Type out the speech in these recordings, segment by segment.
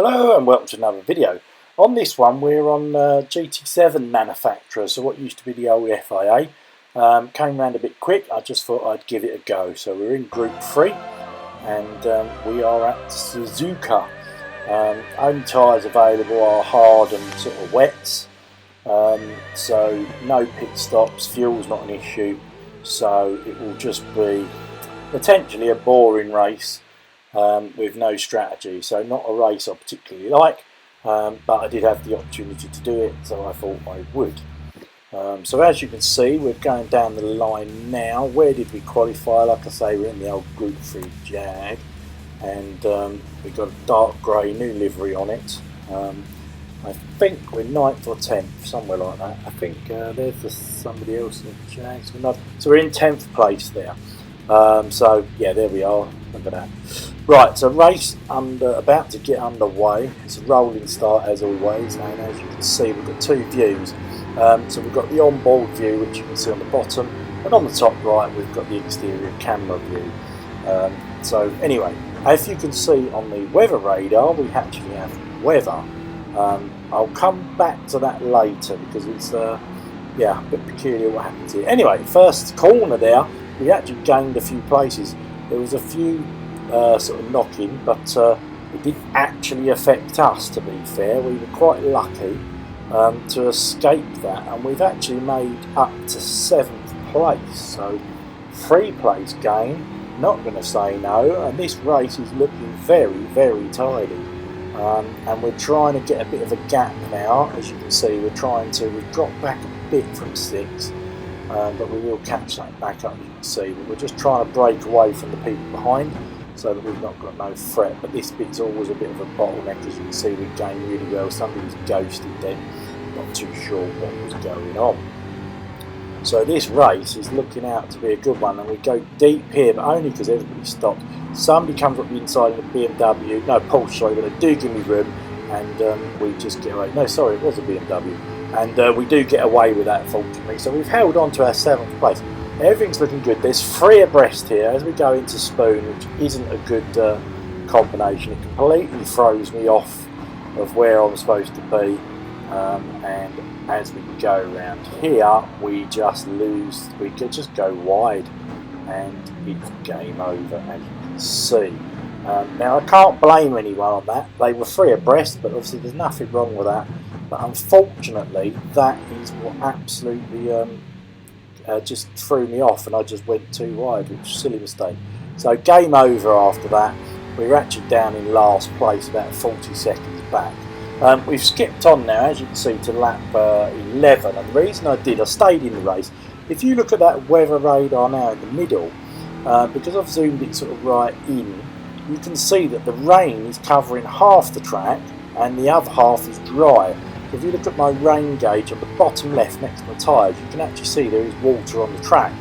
Hello and welcome to another video. On this one we're on GT7 Manufacturer, so what used to be the old FIA. Came round a bit quick, I just thought I'd give it a go. So we're in Group 3 and we are at Suzuka. Only tyres available are hard and sort of wets, so no pit stops, fuel's not an issue, so it will just be potentially a boring race. With no strategy, so not a race I particularly like, but I did have the opportunity to do it, so I thought I would. So as you can see, we're going down the line now. Where did we qualify? Like I say, we're in the old Group 3 Jag, and we've got a dark grey new livery on it. I think we're 9th or 10th, somewhere like that. I think there's somebody else in the Jag, so we're in 10th place there. So yeah, there we are. Look at that. Right, so race about to get underway. It's a rolling start as always, and as you can see we've got two views. So we've got the onboard view, which you can see on the bottom, and on the top right we've got the exterior camera view. So anyway, as you can see on the weather radar, we actually have weather. I'll come back to that later because it's yeah, a bit peculiar what happens here. Anyway, first corner there, we actually gained a few places. There was a few sort of knocking, but it didn't actually affect us, to be fair. We were quite lucky to escape that, and we've actually made up to 7th place, so 3-place gain, not going to say no, and this race is looking very tidy, and we're trying to get a bit of a gap now. As you can see, we've dropped back a bit from 6th, but we will catch that back up, as you can see. But we're just trying to break away from the people behind so that we've not got no threat. But this bit's always a bit of a bottleneck. As you can see, we've gained really well. Somebody was ghosted then, not too sure what was going on. So this race is looking out to be a good one, and we go deep here, but only because everybody stopped. Somebody comes up the inside of the BMW, no, Porsche, sorry, but they do give me room, and we just get away. No, sorry, it was a BMW. And we do get away with that, fortunately. So we've held on to our 7th place. Everything's looking good. There's 3 abreast here as we go into Spoon, which isn't a good combination. It completely throws me off of where I'm supposed to be. And as we go around here, we just lose. We could just go wide, and it's game over, as you can see. Now I can't blame anyone on that. They were 3 abreast, but obviously there's nothing wrong with that. But unfortunately, that is what absolutely just threw me off, and I just went too wide, which is a silly mistake. So game over after that. We were actually down in last place, about 40 seconds back. We've skipped on now, as you can see, to lap 11. And the reason I stayed in the race. If you look at that weather radar now in the middle, because I've zoomed it sort of right in, you can see that the rain is covering half the track and the other half is dry. If you look at my rain gauge on the bottom left next to the tyres, you can actually see there is water on the track,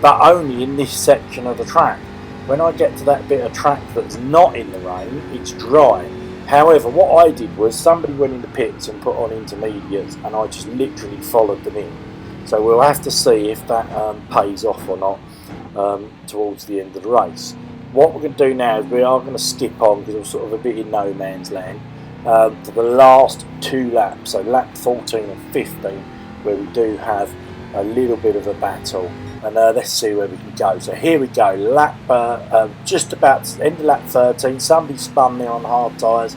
but only in this section of the track. When I get to that bit of track that's not in the rain, it's dry. However, what I did was somebody went in the pits and put on intermediates, and I just literally followed them in. So we'll have to see if that pays off or not towards the end of the race. What we're going to do now is we are going to skip on, because we're sort of a bit in no man's land, for the last 2 laps, so lap 14 and 15, where we do have a little bit of a battle, and let's see where we can go. So here we go, lap just about to end of lap 13. Somebody spun there on hard tyres.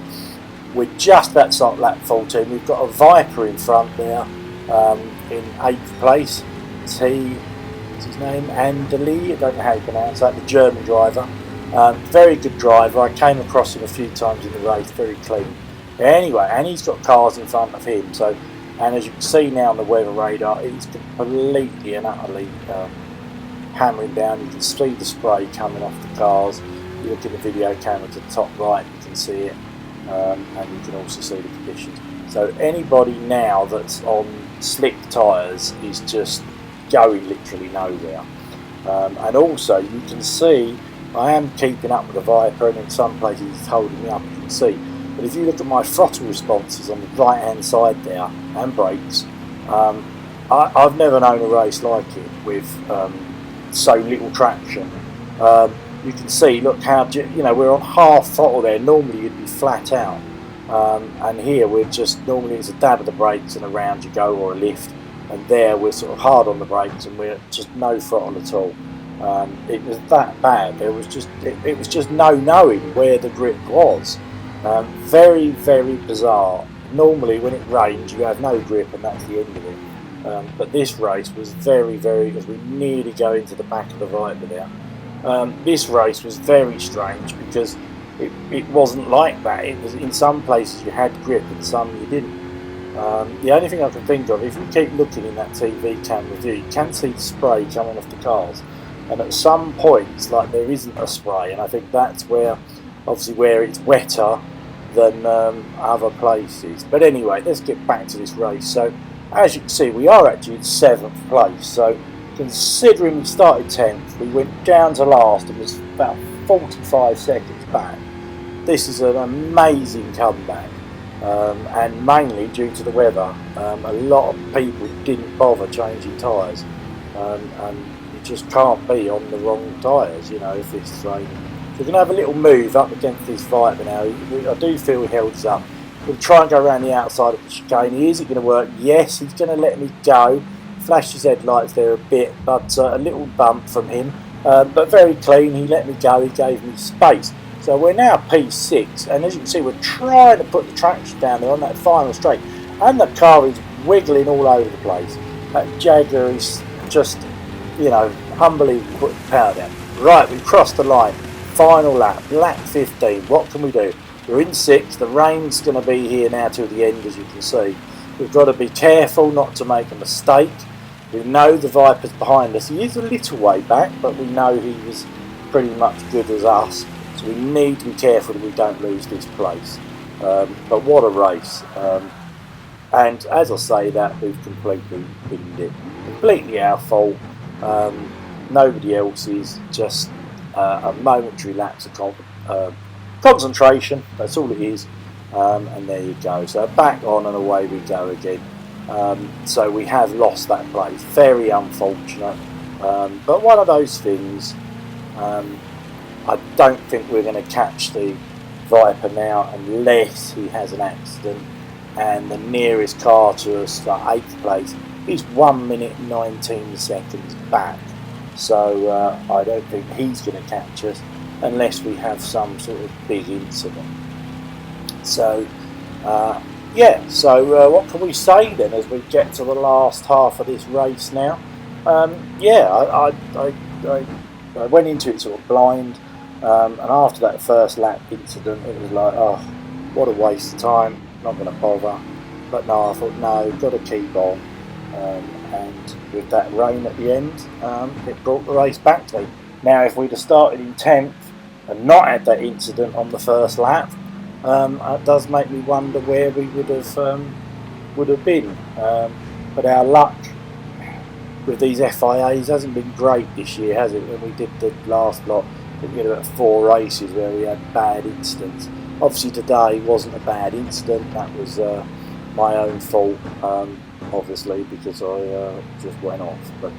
We're just about to start lap 14. We've got a Viper in front there in 8th place. What's his name? Andeli, I don't know how you pronounce that, the German driver. Very good driver. I came across him a few times in the race, very clean. Anyway, and he's got cars in front of him. So, and as you can see now on the weather radar, it's completely and utterly hammering down. You can see the spray coming off the cars. You look at the video camera to the top right, you can see it, and you can also see the conditions. So anybody now that's on slick tyres is just going literally nowhere. And also you can see I am keeping up with the Viper, and in some places it's holding me up, you can see. But if you look at my throttle responses on the right hand side there, and brakes, I've never known a race like it with so little traction. You can see, look how, we're on half throttle there. Normally you'd be flat out. and here we're just, normally it's a dab of the brakes and around you go, or a lift, and there we're sort of hard on the brakes and we're just no throttle at all. It was that bad. There was just it was just no knowing where the grip was. Very, very bizarre. Normally when it rains you have no grip and that's the end of it. But this race was very, very, because we nearly go into the back of the Viper there. This race was very strange because it wasn't like that. It was, in some places you had grip and some you didn't. The only thing I can think of, if you keep looking in that TV camera view, you can see the spray coming off the cars, and at some points like there isn't a spray, and I think that's where, obviously, where it's wetter than other places. But anyway, let's get back to this race. So as you can see, we are actually in 7th place. So considering we started 10th, we went down to last and was about 45 seconds back. This is an amazing comeback, and mainly due to the weather. A lot of people didn't bother changing tyres, and you just can't be on the wrong tyres, you know, if it's raining. So we're going to have a little move up against this Viper now. I do feel he held us up. We'll try and go around the outside of the chicane. Is it going to work? Yes, he's going to let me go. Flashed his headlights there a bit, but a little bump from him. But very clean. He let me go. He gave me space. So we're now P6, and as you can see, we're trying to put the traction down there on that final straight, and the car is wiggling all over the place. That Jaguar is just, you know, unbelievable putting the power down. Right, we've crossed the line. Final lap, lap 15. What can we do? We're in 6th. The rain's going to be here now till the end, as you can see. We've got to be careful not to make a mistake. We know the Viper's behind us. He is a little way back, but we know he was pretty much good as us. So we need to be careful that we don't lose this place. But what a race. And as I say that, we've completely binned it. Completely our fault. Nobody else's, just a momentary lapse of concentration. That's all it is. And there you go. So back on and away we go again. So we have lost that place. Very unfortunate. But one of those things. I don't think we're going to catch the Viper now unless he has an accident, and the nearest car to us, like 8th place, is 1 minute 19 seconds back. So I don't think he's going to catch us unless we have some sort of big incident. So yeah, so what can we say then as we get to the last half of this race now? Yeah, I went into it sort of blind. And after that first lap incident, it was like, oh, what a waste of time, not going to bother. But no, I thought, no, got to keep on. And with that rain at the end, it brought the race back to me. Now, if we'd have started in 10th and not had that incident on the first lap, it does make me wonder where we would have been. But our luck with these FIAs hasn't been great this year, has it? When we did the last lot, we had about 4 races where we had bad incidents. Obviously today wasn't a bad incident, that was my own fault, obviously, because I just went off. But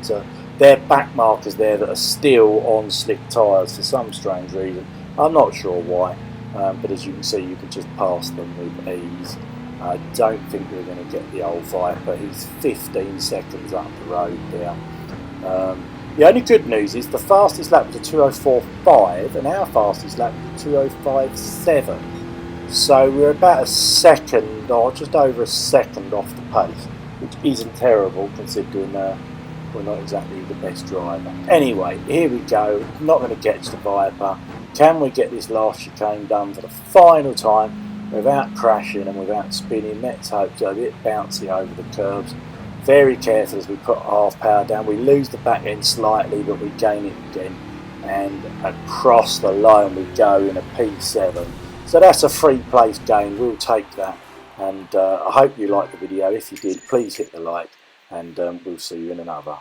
there are back markers there that are still on slick tyres for some strange reason. I'm not sure why, but as you can see, you can just pass them with ease. I don't think we're going to get the old Viper. He's 15 seconds up the road there. The only good news is the fastest lap was a 2:04.5 and our fastest lap was a 2:05.7. So we're about a second, or just over a second off the pace, which isn't terrible considering we're not exactly the best driver. Anyway, here we go. Not going to get to the Viper. Can we get this last chicane done for the final time without crashing and without spinning? Let's hope so. A bit bouncy over the curbs. Very careful as we put half power down. We lose the back end slightly, but we gain it again. And across the line we go in a P7. So that's a 3-place gain. We'll take that. And I hope you liked the video. If you did, please hit the like. And we'll see you in another.